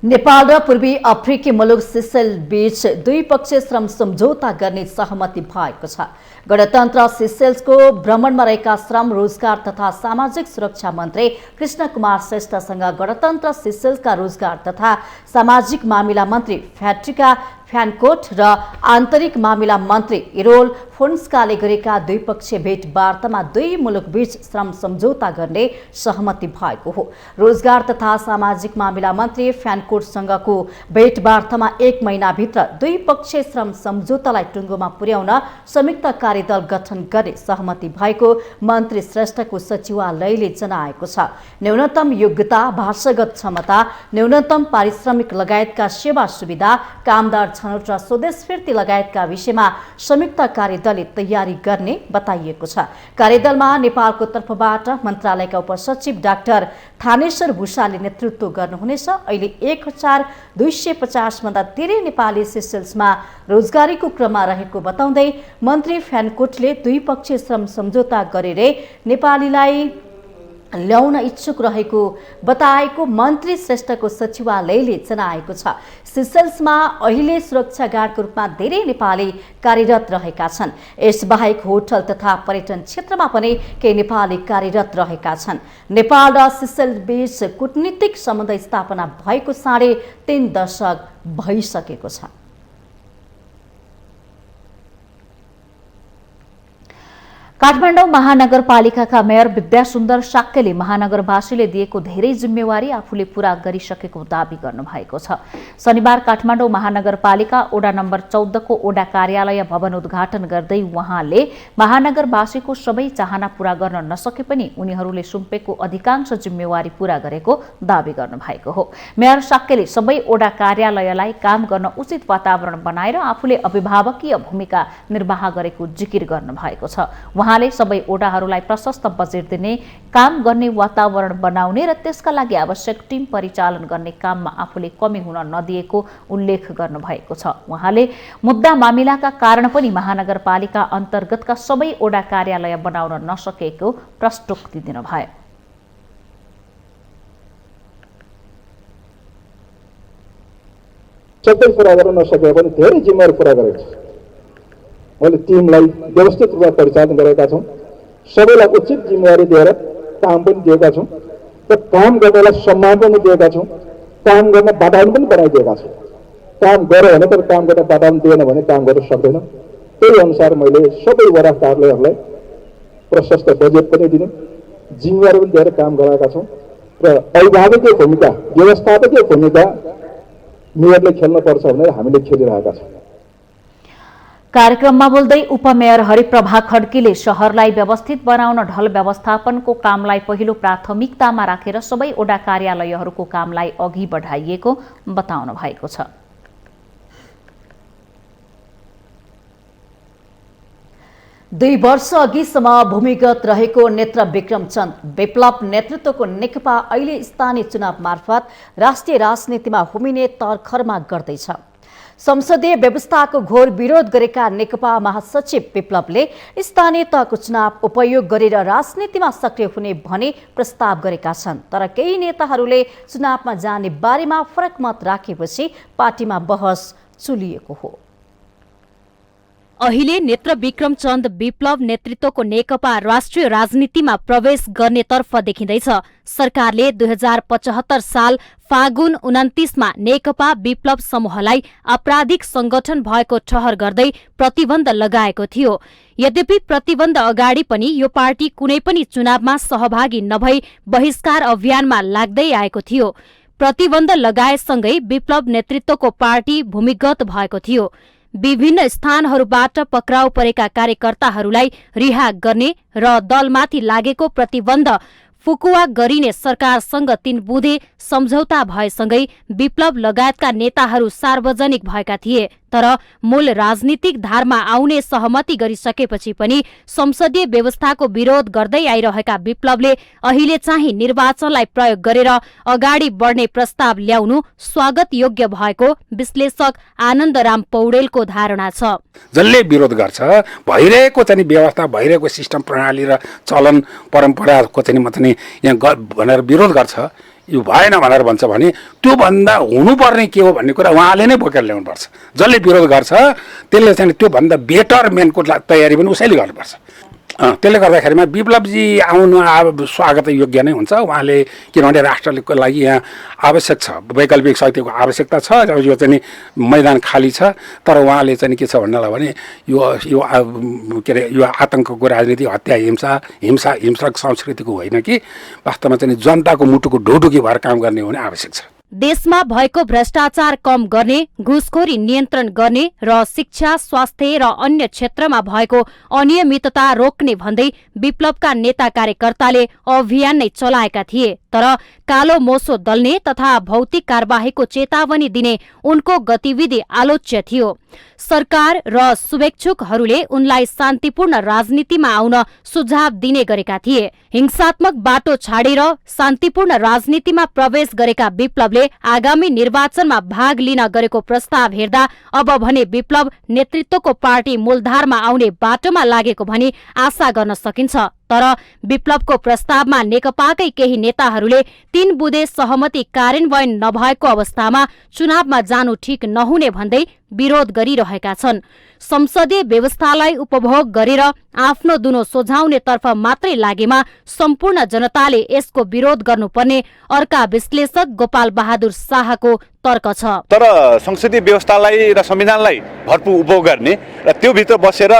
नेपाल र पूर्वी अफ्रिकी मुलुक सिसेल बीच द्विपक्षीय श्रम सम्झौता गर्ने सहमति भएको छ। गणतन्त्र सिसेल्सको भ्रमणमा रहेका श्रम, रोजगार तथा सामाजिक सुरक्षा मन्त्री कृष्ण कुमार श्रेष्ठसँग गणतन्त्र सिसेल्सका रोजगार तथा सामाजिक मामिला मन्त्री फ्याट्रिका फ्यानकोट र आन्तरिक मामिला मन्त्री इरोल फोन्स्काले गरेका द्विपक्षीय भेटवार्तामा दुई मुलुकबीच श्रम सम्झौता गर्ने सहमति भएको हो। रोजगार तथा सामाजिक मामिला मन्त्री फ्यानकोटसँगको भेटवार्तामा 1 महिनाभित्र द्विपक्षीय श्रम सम्झौतालाई टुङ्गोमा पुर्याउन संयुक्त कार्यदल गठन गर्ने सहमति भएको मन्त्री श्रेष्ठको सचिवालयले जनाएको छ। न्यूनतम योग्यता, भाषागत क्षमता, न्यूनतम पारिश्रमिक लगायतका सेवा सुविधा, कामदार छनौट र स्वदेश फिर्ती लगायतका विषयमा संयुक्त कार्यदलले तयारी गर्ने बताइएको छ। कार्यदलमा नेपालको तर्फबाट मन्त्रालयका उपसचिव डाक्टर थानेश्वर भूषालले नेतृत्व गर्नुहुनेछ। अहिले 1250 भन्दा धेरै नेपाली सिसेल्समा रोजगारीको क्रममा रहेको बताउँदै मन्त्री फ्यानकोटले द्विपक्षीय श्रम सम्झौता गरेर नेपालीलाई ल्याउन इच्छुक रहेको बताएको मन्त्री श्रेष्ठको सचिवालयले जनाएको छ। सिसेल्समा अहिले सुरक्षा गार्डको रूपमा धेरै नेपाली कार्यरत रहेका छन्। यसबाहेक होटल तथा पर्यटन क्षेत्रमा पनि केही नेपाली कार्यरत रहेका छन्। नेपाल र सिसेल्स बीच कूटनीतिक सम्बन्ध स्थापना भएको 3.5 दशक भइसकेको छ। काठमाडौँ महानगरपालिकाका मेयर विद्यासुन्दर शाक्यले महानगरवासीले दिएको धेरै जिम्मेवारी आफूले पूरा गरिसकेको दावी गर्नुभएको छ। शनिबार काठमाडौँ महानगरपालिका ओडा नम्बर 14 को ओडा कार्यालय भवन उद्घाटन गर्दै उहाँले महानगरवासीको सबै चाहना पूरा गर्न नसके पनि उनीहरूले सुम्पेको अधिकांश जिम्मेवारी पूरा गरेको दावी गर्नुभएको हो। मेयर शाक्यले सबै ओडा कार्यालयलाई काम गर्न उचित वातावरण बनाएर आफूले अभिभावकीय भूमिका निर्वाह गरेको जिकिर गर्नुभएको छ। उहाँले सबै ओडाहरूलाई प्रशस्त बजेट दिने, काम गर्ने वातावरण बनाउने र त्यसका लागि आवश्यक टिम परिचालन गर्ने काममा आफूले कमी हुन नदिएको उल्लेख गर्नुभएको छ। उहाँले मुद्दा मामिलाका कारण पनि महानगरपालिका अन्तर्गतका सबै ओडा कार्यालय बनाउन नसकेको प्रष्टोक्ति दिनुभयो। सबै पुरा गर्न नसके पनि धेरै जिम्मेवारी पुरा गरेको छ। मैले टिमलाई व्यवस्थित रूपमा परिचालन गरेका छौँ। सबैलाई उचित जिम्मेवारी दिएर काम पनि दिएका छौँ र काम गर्नेलाई सम्मान पनि दिएका छौँ। काम गर्न वातावरण पनि बनाइदिएका छौँ। काम गर्यो भने तर काम गर्न वातावरण दिएन भने काम गर्न सक्दैन। त्यही अनुसार मैले सबै वडा कार्यालयहरूलाई प्रशस्त बजेट पनि दिने, जिम्मेवारी पनि दिएर काम गराएका छौँ र अभिभावकीय भूमिका, व्यवस्थापकीय भूमिका मेयरले खेल्नुपर्छ भनेर हामीले खेलिरहेका छौँ। कार्यक्रममा बोल्दै उपमेयर हरिप्रभा खड्कीले शहरलाई व्यवस्थित बनाउन ढल व्यवस्थापनको कामलाई पहिलो प्राथमिकतामा राखेर सबै ओडा कार्यालयहरूको कामलाई अघि बढाइएको बताउनु भएको छ। दुई वर्ष अघिसम्म भूमिगत रहेको नेत्र विक्रमचन्द विप्लव नेतृत्वको नेकपा अहिले स्थानीय चुनाव मार्फत राष्ट्रिय राजनीतिमा हुमिने तर्खरमा गर्दैछ। संसदीय व्यवस्थाको घोर विरोध गरेका नेकपा महासचिव विप्लवले स्थानीय तहको चुनाव उपयोग गरेर राजनीतिमा सक्रिय हुने भने प्रस्ताव गरेका छन्। तर केही नेताहरूले चुनावमा जाने बारेमा फरक मत राखेपछि पार्टीमा बहस चुलिएको हो। अहिले नेत्र विक्रमचन्द विप्लव नेतृत्वको नेकपा राष्ट्रिय राजनीतिमा प्रवेश गर्नेतर्फ देखिँदैछ। सरकारले 2075 साल फागुन 29मा नेकपा विप्लव समूहलाई आपराधिक संगठन भएको ठहर गर्दै प्रतिबन्ध लगाएको थियो। यद्यपि प्रतिबन्ध अगाडि पनि यो पार्टी कुनै पनि चुनावमा सहभागी नभई बहिष्कार अभियानमा लाग्दै आएको थियो। प्रतिबन्ध लगाएसँगै विप्लव नेतृत्वको पार्टी भूमिगत भएको थियो। विभिन्न स्थानहरूबाट पक्राउ परेका कार्यकर्ताहरूलाई रिहा गर्ने र दलमाथि लागेको प्रतिबन्ध फुकुवा गरिने सरकारसँग 3 बुँदे सम्झौता भएसँगै विप्लव लगायतका नेताहरू सार्वजनिक भएका थिए। तर मूल राजनीतिक धारमा आउने सहमति गरिसकेपछि पनि संसदीय व्यवस्थाको विरोध गर्दै आइरहेका विप्लवले अहिले चाहिँ निर्वाचनलाई प्रयोग गरेर अगाडि बढ्ने प्रस्ताव ल्याउनु स्वागत योग्य भएको विश्लेषक आनन्दराम पौडेलको धारणा छ। जसले विरोध गर्छ भइरहेको चाहिँ व्यवस्था भइरहेको सिस्टम प्रणाली र चलन परम्पराको चाहिँ यहाँ भनेर विरोध गर्छ, यो भएन भनेर भन्छ भने त्यो भन्दा हुनुपर्ने के हो भन्ने कुरा उहाँले नै बोकेर ल्याउनुपर्छ। जसले विरोध गर्छ त्यसले चाहिँ त्यो भन्दा बेटर मेनको तयारी पनि उसैले गर्नुपर्छ। त्यसले गर्दाखेरिमा विप्लवजी आउनु स्वागत योग्य नै हुन्छ। उहाँले किनभने राष्ट्रको लागि यहाँ आवश्यक छ, वैकल्पिक शक्तिको आवश्यकता छ। यो चाहिँ मैदान खाली छ। तर उहाँले चाहिँ के छ भन्नलाई भने यो के अरे यो आतङ्कको राजनीति, हत्या हिंसक संस्कृतिको होइन कि वास्तवमा चाहिँ जनताको मुटुको ढोढुकी भएर काम गर्ने हुने आवश्यक छ। देशमा भएको भ्रष्टाचार कम गर्ने, घुसखोरी नियन्त्रण गर्ने र शिक्षा, स्वास्थ्य र अन्य क्षेत्रमा भएको अनियमितता रोक्ने भन्दै विप्लवका नेता कार्यकर्ताले अभियान नै चलाएका थिए। तर कालो मोसो दल्ने तथा भौतिक कारबाहीको चेतावनी दिने उनको गतिविधि आलोच्य थियो। सरकार र शुभेच्छुकहरूले उनलाई शान्तिपूर्ण राजनीतिमा आउन सुझाव दिने गरेका थिए। हिंसात्मक बाटो छाडेर शान्तिपूर्ण राजनीतिमा प्रवेश गरेका विप्लवले आगामी निर्वाचनमा भाग लिन गरेको प्रस्ताव हेर्दा अब भने विप्लव नेतृत्वको पार्टी मूलधारमा आउने बाटोमा लागेको भनी आशा गर्न सकिन्छ। तर विप्लवको प्रस्तावमा नेकपाकै केही नेताहरूले 3 बुँदे सहमति कार्यान्वयन नभएको अवस्थामा चुनावमा जानु ठिक नहुने भन्दै विरोध गरिरहेका छन्। संसदीय व्यवस्थालाई उपभोग गरेर आफ्नो दुनो सोझाउनेतर्फ मात्रै लागेमा सम्पूर्ण जनताले यसको विरोध गर्नुपर्ने अर्का विश्लेषक गोपाल बहादुर शाहको तर्क छ। तर संसदीय व्यवस्थालाई र संविधानलाई भरपूर उपभोग गर्ने र त्यो भित्र बसेर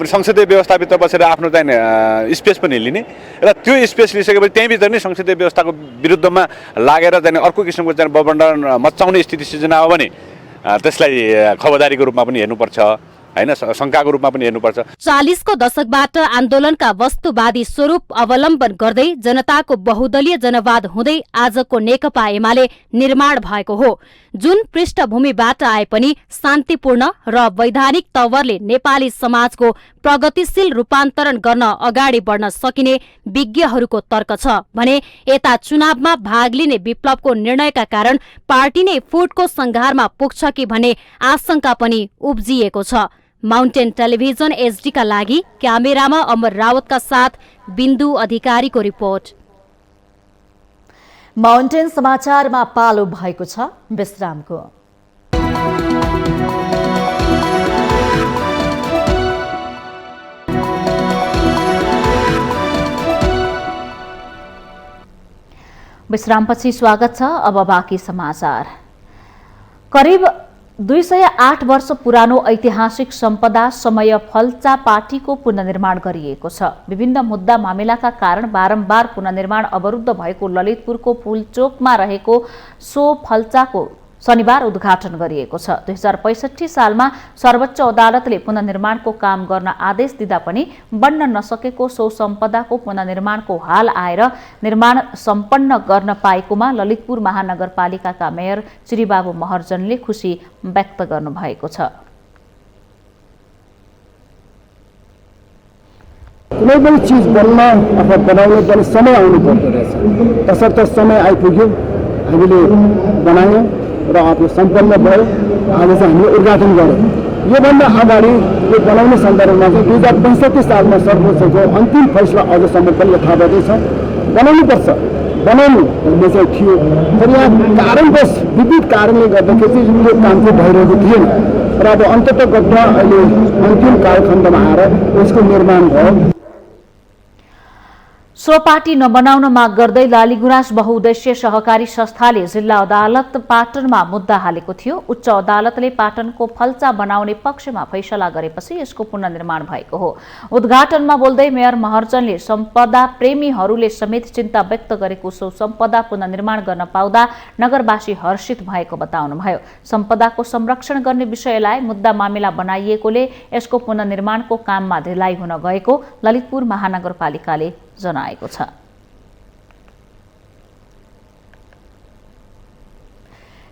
संसदीय व्यवस्थाभित्र बसेर आफ्नो चाहिँ स्पेस पनि लिने र त्यो स्पेस लिइसकेपछि त्यहीँभित्र नै संसदीय व्यवस्थाको विरुद्धमा लागेर चाहिँ अर्को किसिमको चाहिँ बबन्डन मचाउने स्थिति सिर्जना हो भने त्यसलाई खबरदारीको रूपमा पनि हेर्नुपर्छ, हैन, शंकाको रूपमा पनि हेर्नुपर्छ। 40 को दशकबाट आन्दोलनका वस्तुवादी स्वरूप अवलम्बन गर्दै जनताको बहुदलीय जनवाद हुँदै आजको नेकपा एमाले निर्माण भएको हो। जुन पृष्ठभूमिबाट आए पनि शान्तिपूर्ण र वैधानिक तवरले नेपाली समाजको प्रगतिशील रूपान्तरण गर्न अगाडि बढ्न सकिने विज्ञहरूको तर्क छ भने यता चुनावमा भाग लिने विप्लवको निर्णयका कारण पार्टी नै फुटको संघारमा पुग्छ कि भन्ने आशंका पनि उब्जिएको छ। माउन्टेन टेलिभिजन एचडी का लागि क्यामेरामा अमर रावतका साथ बिन्दु अधिकारीको रिपोर्ट। माउन्टेन समाचारमा पालो भएको छ विश्रामको। विश्रामपछि स्वागत छ। अब बाँकी समाचार। करिब 208 वर्ष पुरानो ऐतिहासिक सम्पदा समय फल्चा पार्टीको पुनर्निर्माण गरिएको छ। विभिन्न मुद्दा मामिलाका कारण बारम्बार पुनर्निर्माण अवरुद्ध भएको ललितपुरको पुलचोकमा रहेको सो फल्चाको शनिबार उद्घाटन गरिएको छ। 2065 सालमा सर्वोच्च अदालतले पुनर्निर्माणको काम गर्न आदेश दिँदा पनि बन्न नसकेको सो सम्पदाको पुनर्निर्माणको हाल आएर निर्माण सम्पन्न गर्न पाएकोमा ललितपुर महानगरपालिकाका मेयर श्रीबाबु महर्जनले खुशी व्यक्त गर्नुभएको छ। कुनै पनि चिज बन्न अथवा बनाउन पनि समय आउनु पर्दो रहेछ। तसर्थ समय आइपुग्यो, हामीले बनायौँ र अब सम्पन्न भयो। आज चाहिँ हामीले उद्घाटन गऱ्यौँ। योभन्दा अगाडि यो बनाउने सन्दर्भमा चाहिँ 2065 सालमा सर्वोच्चको अन्तिम फैसला अझसम्म पनि यथावतै छ। बनाउनुपर्छ, बनाउनु भन्ने चाहिँ थियो। तर यहाँ कारणवश विविध कारणले गर्दाखेरि चाहिँ यो काम चाहिँ भइरहेको थिएन र अब अन्ततः अहिले अन्तिम कालखण्डमा आएर यसको निर्माण भयो। सोपाटी नबनाउन माग गर्दै लालीगुराँस बहुउद्देश्य सहकारी संस्थाले जिल्ला अदालत पाटनमा मुद्दा हालेको थियो। उच्च अदालतले पाटनको फल्चा बनाउने पक्षमा फैसला गरेपछि यसको पुनर्निर्माण भएको हो। उद्घाटनमा बोल्दै मेयर महर्जनले सम्पदा प्रेमीहरूले समेत चिन्ता व्यक्त गरेको सो सम्पदा पुनर्निर्माण गर्न पाउँदा नगरवासी हर्षित भएको बताउनुभयो। सम्पदाको संरक्षण गर्ने विषयलाई मुद्दा मामिला बनाइएकोले यसको पुनर्निर्माणको काममा ढिलाइ हुन गएको ललितपुर महानगरपालिकाले जनाएको छ।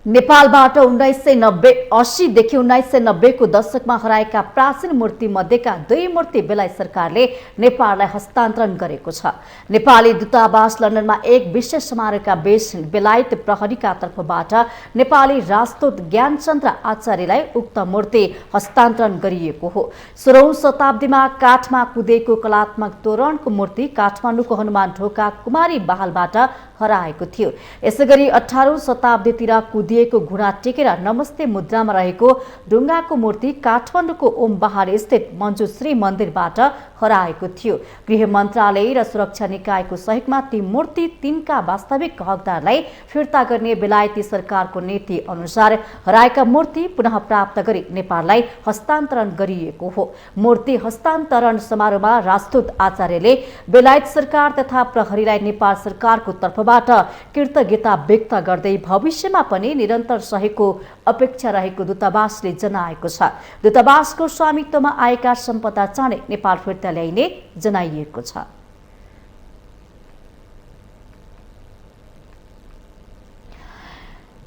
नेपालबाट 1980 देखि 1990 को दशकमा हराएका प्राचीन मूर्ति मध्येका 2 मूर्ति बेलायत सरकारले नेपाललाई हस्तान्तरण गरेको छ। नेपाली दूतावास लन्डनमा एक विशेष समारोहका बीच बेलायत प्रहरीका तर्फबाट नेपाली राजदूत ज्ञानचन्द्र आचार्यलाई उक्त मूर्ति हस्तान्तरण गरिएको हो। 16औं शताब्दीमा काठमा कुदेको कलात्मक तोरणको मूर्ति काठमाडौँको हनुमान ढोका कुमारी बहालबाट हराएको थियो। यसैगरी 18औं शताब्दीतिर कुदिएको घुँडा टेकेर नमस्ते मुद्रामा रहेको ढुङ्गाको मूर्ति काठमाडौँको ओम बहार स्थित मञ्जुश्री मन्दिरबाट हराएको थियो। गृह मन्त्रालय र सुरक्षा निकायको सहयोगमा ती मूर्ति तिनका वास्तविक हकदारलाई फिर्ता गर्ने बेलायती सरकारको नीति अनुसार हराएका मूर्ति पुनः प्राप्त गरी नेपाललाई हस्तान्तरण गरिएको हो। मूर्ति हस्तान्तरण समारोहमा राजदूत आचार्यले बेलायत सरकार तथा प्रहरीलाई नेपाल सरकारको तर्फबाट कृतज्ञता व्यक्त गर्दै भविष्यमा पनि निरन्तर सहयोगको अपेक्षा रहेको दूतावासले जनाएको छ। दूतावासको स्वामित्वमा आएका सम्पदा चाँडै नेपाल फिर्ता ल्याइने जनाइएको छ।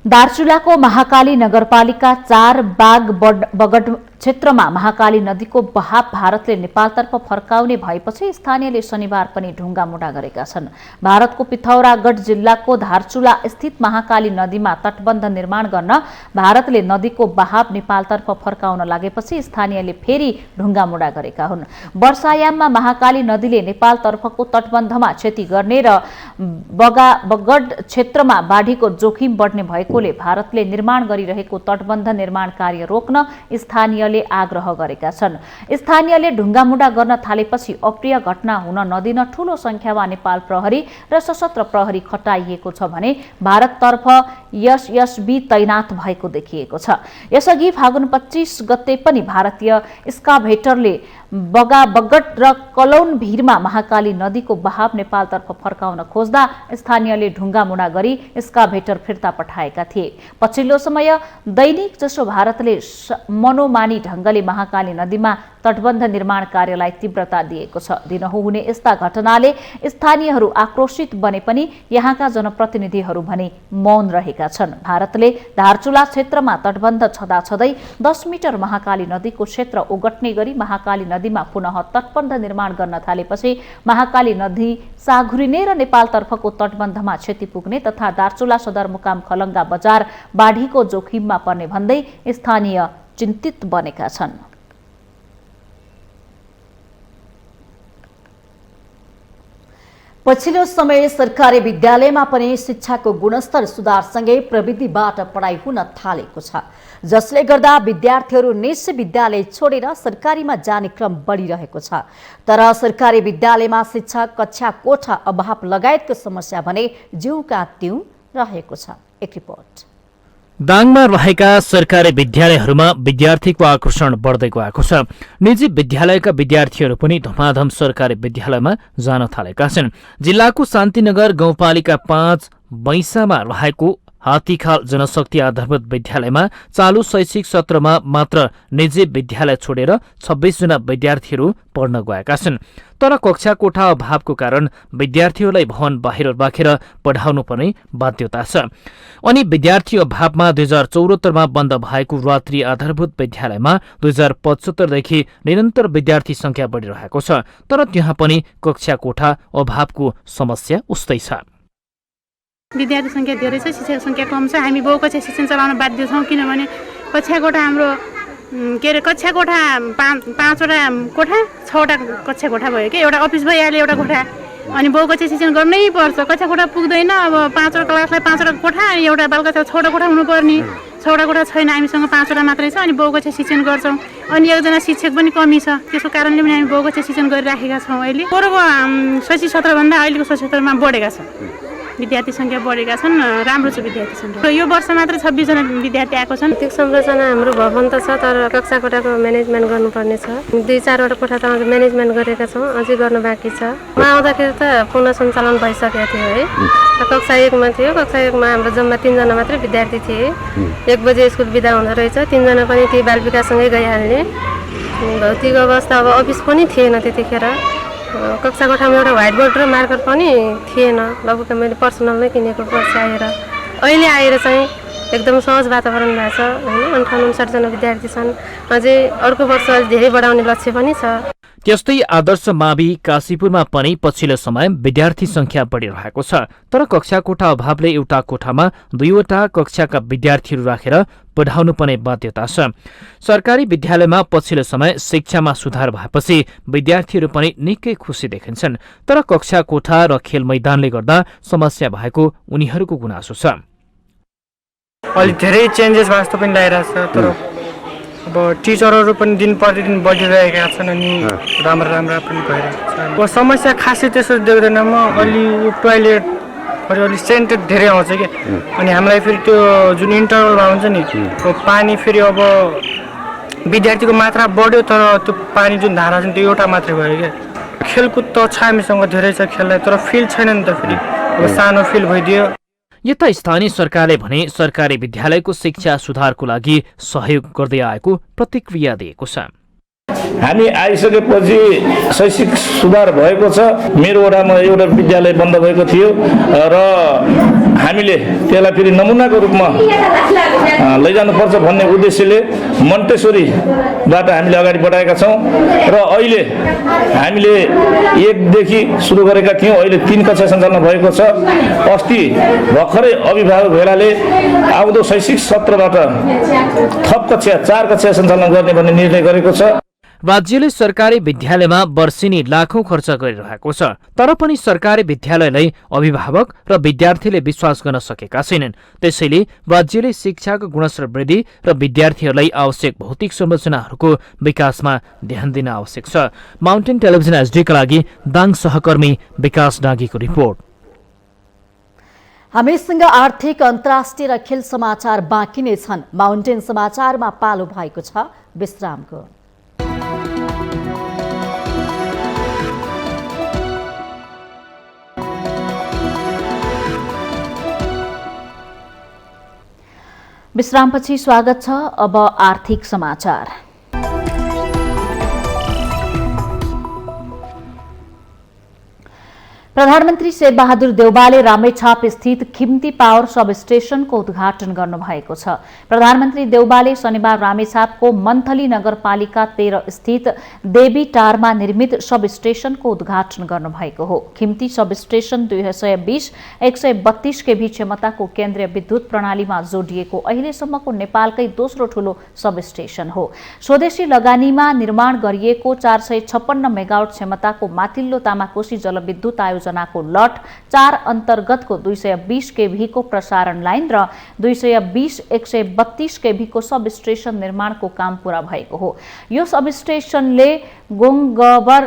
दार्चुलाको महाकाली नगरपालिका 4 बाग बगड क्षेत्रमा महाकाली नदीको बहाव भारतले नेपालतर्फ फर्काउने भएपछि स्थानीयले शनिबार पनि ढुङ्गा मुढा गरेका छन्। भारतको पिथौरागढ जिल्लाको धारचुला स्थित महाकाली नदीमा तटबन्ध निर्माण गर्न भारतले नदीको बहाव नेपालतर्फ फर्काउन लागेपछि स्थानीयले फेरि ढुङ्गा मुढा गरेका हुन्। वर्षायाममा महाकाली नदीले नेपालतर्फको तटबन्धमा क्षति गर्ने र बगड क्षेत्रमा बाढीको जोखिम बढ्ने भएकोले भारतले निर्माण गरिरहेको तटबन्ध निर्माण कार्य रोक्न स्थानीय आग्रह गरेका छन्। स्थानीयले ढुङ्गामुढा गर्न थालेपछि अप्रिय घटना हुन नदिन ठूलो संख्यामा नेपाल प्रहरी र सशस्त्र प्रहरी खटाइएको छ भने भारततर्फ एसएसबी तैनात भएको देखिएको छ। यसअघि फागुन 25 गते पनि भारतीय स्काभेटरले बगड र कलौन भिरमा महाकाली नदीको बहाव नेपालतर्फ फर्काउन खोज्दा स्थानीयले ढुङ्गामुढा गरी स्काभेटर फिर्ता पठाएका थिए। पछिल्लो समय दैनिक जसो भारतले मनोमानी ढंगले महाकाली नदीमा तटबन्ध निर्माण कार्यलाई तीव्रता दिएको छ। दिनहुँ हुने यस्ता घटनाले स्थानीयहरू आक्रोशित बने पनि यहाँका जनप्रतिनिधिहरू भने मौन रहेका छन्। भारतले धारचुला क्षेत्रमा तटबन्ध छँदाछँदै 10 मिटर महाकाली नदीको क्षेत्र ओगट्ने गरी महाकाली नदीमा पुनः तटबन्ध निर्माण गर्न थालेपछि महाकाली नदी साघुरिने र नेपालतर्फको तटबन्धमा क्षति पुग्ने तथा दार्चुला सदरमुकाम खलङ्गा बजार बाढीको जोखिममा पर्ने भन्दै स्थानीय चिन्तित बनेका छन्। पछिल्लो समय सरकारी विद्यालयमा पनि शिक्षाको गुणस्तर सुधारसँगै प्रविधिबाट पढाइ हुन थालेको छ, जसले गर्दा विद्यार्थीहरू निश्चित विद्यालय छोडेर सरकारीमा जाने क्रम बढिरहेको छ। तर सरकारी विद्यालयमा शिक्षक, कक्षा कोठा अभाव लगायतको समस्या भने ज्यूका त्यौं रहेको छ। एक रिपोर्ट। दाङमा रहेका सरकारी विद्यालयहरूमा विद्यार्थीको आकर्षण बढ्दै गएको छ। निजी विद्यालयका विद्यार्थीहरू पनि धमाधम सरकारी विद्यालयमा जान थालेका छन्। जिल्लाको शान्तिनगर गाउँपालिका 5 बैसामा रहेको हात्तीखाल जनशक्ति आधारभूत विद्यालयमा चालू शैक्षिक सत्रमा मात्र निजी विद्यालय छोडेर 26 जना विद्यार्थीहरू पढ्न गएका छन्। तर कक्षा कोठा अभावको कारण विद्यार्थीहरूलाई भवन बाहिर राखेर पढाउनु पर्ने बाध्यता छ। अनि विद्यार्थी अभावमा 2074मा बन्द भएको रात्रि आधारभूत विद्यालयमा 2075देखि निरन्तर विद्यार्थी संख्या बढिरहेको छ। तर त्यहाँ पनि कक्षा कोठा अभावको समस्या उस्तै छ। विद्यार्थी संख्या धेरै छ, शिक्षक संख्या कम छ। हामी बहुकक्षा शिक्षण चलाउन बाध्य छौँ, किनभने कक्षा कोठा हाम्रो कक्षा कोठा पाँचवटा कोठा 6वटा कक्षा कोठा भयो कि एउटा अफिस भइहाल्यो एउटा कोठा, अनि बहुकक्षा शिक्षण गर्नै पर्छ। कक्षा कोठा पुग्दैन, अब 5वटा क्लासलाई 5वटा कोठा अनि एउटा बालकक्षा 6वटा कोठा हुनुपर्ने, 6वटा कोठा छैन, हामीसँग 5वटा मात्रै छ। अनि बहुकक्षा शिक्षण गर्छौँ, अनि एकजना शिक्षक पनि कमी छ। त्यसको कारणले पनि हामी बहुकक्षा शिक्षण गरिराखेका छौँ। अहिले पूर्वको शैक्षिक सत्रभन्दा अहिलेको शैक्षिक सत्रमा बढेका छन्, विद्यार्थी संख्या बढेका छन्, राम्रो छ विद्यार्थी संख्या। यो वर्ष मात्र 26 जना विद्यार्थी आएको छन्। भौतिक संरचना हाम्रो भवन त छ, तर कक्षा कोठाको म्यानेजमेन्ट गर्नुपर्ने छ। 2-4वटा कोठा त म्यानेजमेन्ट गरेका छौँ, अझै गर्नु बाँकी छ। म आउँदाखेरि त पुनः सञ्चालन भइसकेको थियो है। कक्षा 1मा थियो, कक्षा 1मा हाम्रो जम्मा 3 जना मात्रै विद्यार्थी थिए। 1 बजे स्कुल बिदा हुँदो रहेछ, 3 जना पनि त्यही बाल विकाससँगै गइहाल्ने। भौतिक अवस्था अब अफिस पनि थिएन त्यतिखेर। कक्षा कोठामा एउटा व्हाइट बोर्ड र मार्कर पनि थिएन। लगभग मैले पर्सनल नै किनेको वर्ष आएर, अहिले आएर चाहिँ एकदम सहज वातावरण भएको छ होइन। 58-59 जना विद्यार्थी छन्। अझै अर्को वर्ष धेरै बढाउने लक्ष्य पनि छ। त्यस्तै आदर्श मावि काशीपुरमा पनि पछिल्लो समय विद्यार्थी संख्या बढिरहेको छ। तर कक्षा कोठा अभावले एउटा कोठामा 2वटा कक्षाका विद्यार्थीहरू राखेर पढाउनु पर्ने बाध्यता छ। सरकारी विद्यालयमा पछिल्लो समय शिक्षामा सुधार भएपछि विद्यार्थीहरू पनि निकै खुसी देखिन्छन्। तर कक्षा कोठा र खेल मैदानले गर्दा समस्या भएको उनीहरूको गुनासो छ। अलि धेरै चेन्जेस भएको पनि लागिरहेको छ, तर अब टिचरहरू पनि दिन प्रतिदिन बढिरहेका छन् अनि राम्रा पनि भइरहेको छ। अब समस्या खासै त्यसो देख्दैन म। अलि टोइलेटहरू अलि सेन्टेड धेरै आउँछ कि, अनि हामीलाई फेरि त्यो जुन इन्टरभलमा हुन्छ नि त्यो पानी फेरि अब विद्यार्थीको मात्रा बढ्यो, तर त्यो पानी जुन धारा छ त्यो एउटा मात्रै भयो क्या। खेलकुद त छ हामीसँग धेरै छ खेललाई, तर फिल्ड छैन नि त, फेरि अब सानो फिल्ड भइदियो। यता स्थानीय सरकारले भने सरकारी विद्यालयको शिक्षा सुधारको लागि सहयोग गर्दै आएको प्रतिक्रिया दिएको छ। हामी आइसकेपछि शैक्षिक सुधार भएको छ। मेरो वडामा एउटा विद्यालय बन्द भएको थियो र हामीले त्यसलाई फेरि नमुनाको रूपमा लैजानुपर्छ भन्ने उद्देश्यले मन्टेश्वरीबाट हामीले अगाडि बढाएका छौँ र अहिले हामीले 1देखि सुरु गरेका थियौँ। अहिले 3 कक्षा सञ्चालन भएको छ। अस्ति भर्खरै अभिभावक भेलाले आउँदो शैक्षिक सत्रबाट थप कक्षा 4 कक्षा सञ्चालन गर्ने भन्ने निर्णय गरेको छ। राज्यले सरकारी विद्यालयमा वर्षेनी लाखौं खर्च गरिरहेको छ, तर पनि सरकारी विद्यालयलाई अभिभावक र विद्यार्थीले विश्वास गर्न सकेका छैनन्। त्यसैले राज्यले शिक्षाको गुणस्तर वृद्धि र विद्यार्थीहरूलाई आवश्यक भौतिक संरचनाहरूको विकासमा ध्यान दिन आवश्यक छ। माउन्टेन टेलिभिजन एचडीका लागि दाङ सहकर्मी विकास डाँगीको रिपोर्ट। हामीसँग आर्थिक अन्तर्राष्ट्रिय र खेल समाचार बाँकी नै छन्। माउन्टेन समाचारमा पालो भएको छ विश्रामको। विश्रामपछि स्वागत छ। अब आर्थिक समाचार। प्रधानमन्त्री शेरबहादुर देउवाले रामेछाप स्थित खिम्ती पावर सब स्टेशनको उद्घाटन गर्नुभएको छ। प्रधानमन्त्री देउवाले शनिबार रामेछापको मन्थली नगरपालिका 13 स्थित देवीटारमा निर्मित सब स्टेशनको उद्घाटन गर्नुभएको हो। खिम्ती सब स्टेशन 220-132 केभी क्षमताको केन्द्रीय विद्युत प्रणालीमा जोडिएको अहिलेसम्मको नेपालकै दोस्रो ठूलो सब स्टेशन हो। स्वदेशी लगानीमा निर्माण गरिएको 456 मेगावाट क्षमताको माथिल्लो तामाकोशी जलविद्युत आयोजनाको लट 4 अन्तर्गतको 220 केभीको प्रसारण लाइन र 220-132 केभीको सब स्टेशन निर्माणको काम पूरा भएको हो। यो सब स्टेशनले गोङगबर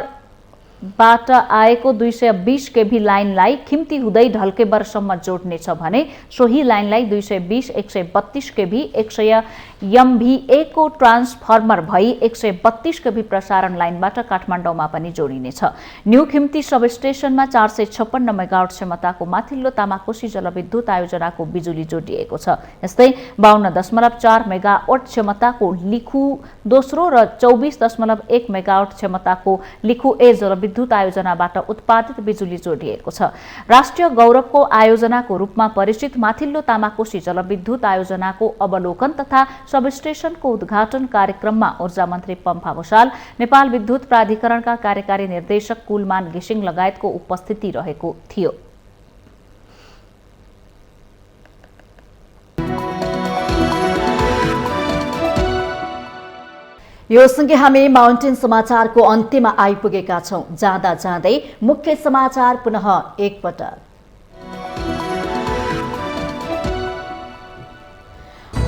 बाट आएको 220 केभी लाइनलाई खिम्ती हुँदै ढल्केबरसम्म जोड्नेछ भने सोही लाइनलाई 220, 132 केभी, 100 MVA को ट्रान्सफर्मर भई 132 केभी प्रसारण लाइनबाट काठमाडौँमा पनि जोडिनेछ। न्यू खिम्ती सब स्टेशनमा 456 मेगावाट क्षमताको माथिल्लो तामाकोशी जलविद्युत आयोजनाको बिजुली जोडिएको छ। यस्तै 52.4 मेगावाट क्षमताको लिखु दोस्रो र 24.1 मेगावाट क्षमताको लिखु ए जलविद्युत आयोजनाबाट उत्पादित बिजुली जोडिएको छ। राष्ट्रिय गौरवको आयोजनाको रूपमा परिचित माथिल्लो तामाकोशी जलविद्युत आयोजनाको अवलोकन तथा सब स्टेशनको उद्घाटन कार्यक्रममा ऊर्जा मन्त्री पम्फा भूषाल, नेपाल विद्युत प्राधिकरणका कार्यकारी निर्देशक कुलमान घिसिङ लगायतको उपस्थिति रहेको थियो। यो सँगै हामी माउन्टेन समाचारको अन्त्यमा आइपुगेका छौं। जाँदा जाँदै मुख्य समाचार पुनः एकपटक।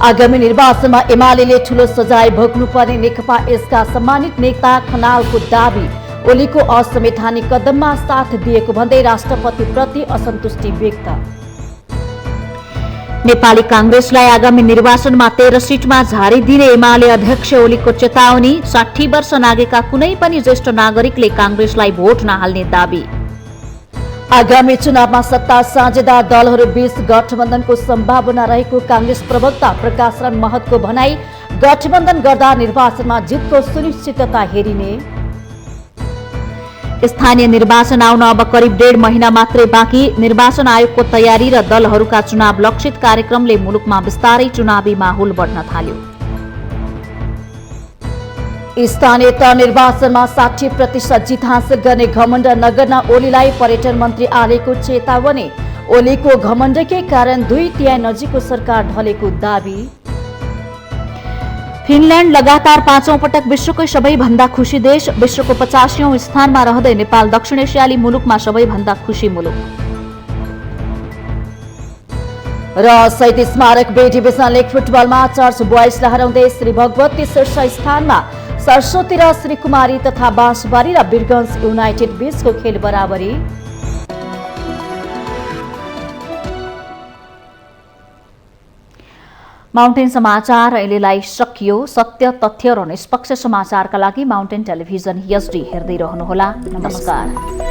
आगामी निर्वाचनमा एमालेले ठूलो सजाय भोग्नुपर्ने नेकपा यसका सम्मानित नेता खनालको दाबी। ओलीको असंवैधानिक कदममा साथ दिएको भन्दै राष्ट्रपतिप्रति असन्तुष्टि व्यक्त। नेपाली कांग्रेसलाई आगामी निर्वाचनमा 13 सीटमा झारिदिने एमाले अध्यक्ष ओलीको चेतावनी। 60 वर्ष नागेका कुनै पनि ज्येष्ठ नागरिकले कांग्रेसलाई भोट नहाल्ने दाबी। आगामी चुनावमा सत्ता साझेदार दलहरू बीच गठबन्धनको सम्भावना रहेको कांग्रेस प्रवक्ता प्रकाश शरण महतको भनाई। गठबन्धन गर्दा निर्वाचनमा जितको सुनिश्चितता हेरिने। स्थानीय निर्वाचन आउन अब करिब 1.5 महिना मात्रै बाँकी। निर्वाचन आयोगको तयारी र दलहरूका चुनाव लक्षित कार्यक्रमले मुलुकमा बिस्तारै चुनावी माहौल बढ्न थाल्यो। स्थानीय तह निर्वाचनमा 60% जित हासिल गर्ने घमण्ड नगर्न ओलीलाई पर्यटन मन्त्री आलेको चेतावनी। ओलीको घमण्डकै कारण 2/3 नजिकको सरकार ढलेको दाबी। फिनल्याण्ड लगातार 5औं पटक विश्वकै सबैभन्दा खुशी देश। विश्वको 50औं स्थानमा रहँदै नेपाल दक्षिण एसियाली मुलुकमा सबैभन्दा खुशी मुलुक। र शहीद स्मारक बे डिभिजन लिग फुटबलमा चर्च बोइजलाई हराउँदै श्री भगवती शीर्ष स्थानमा। सरस्वती र श्रीकुमारी तथा बाँसबारी र वीरगञ्ज युनाइटेड बीचको खेल बराबरी। माउन्टेन समाचार अहिलेलाई सकियो। सत्य, तथ्य र निष्पक्ष समाचारका लागि माउन्टेन टेलिभिजन HD हेर्दै रहनुहोला। नमस्कार।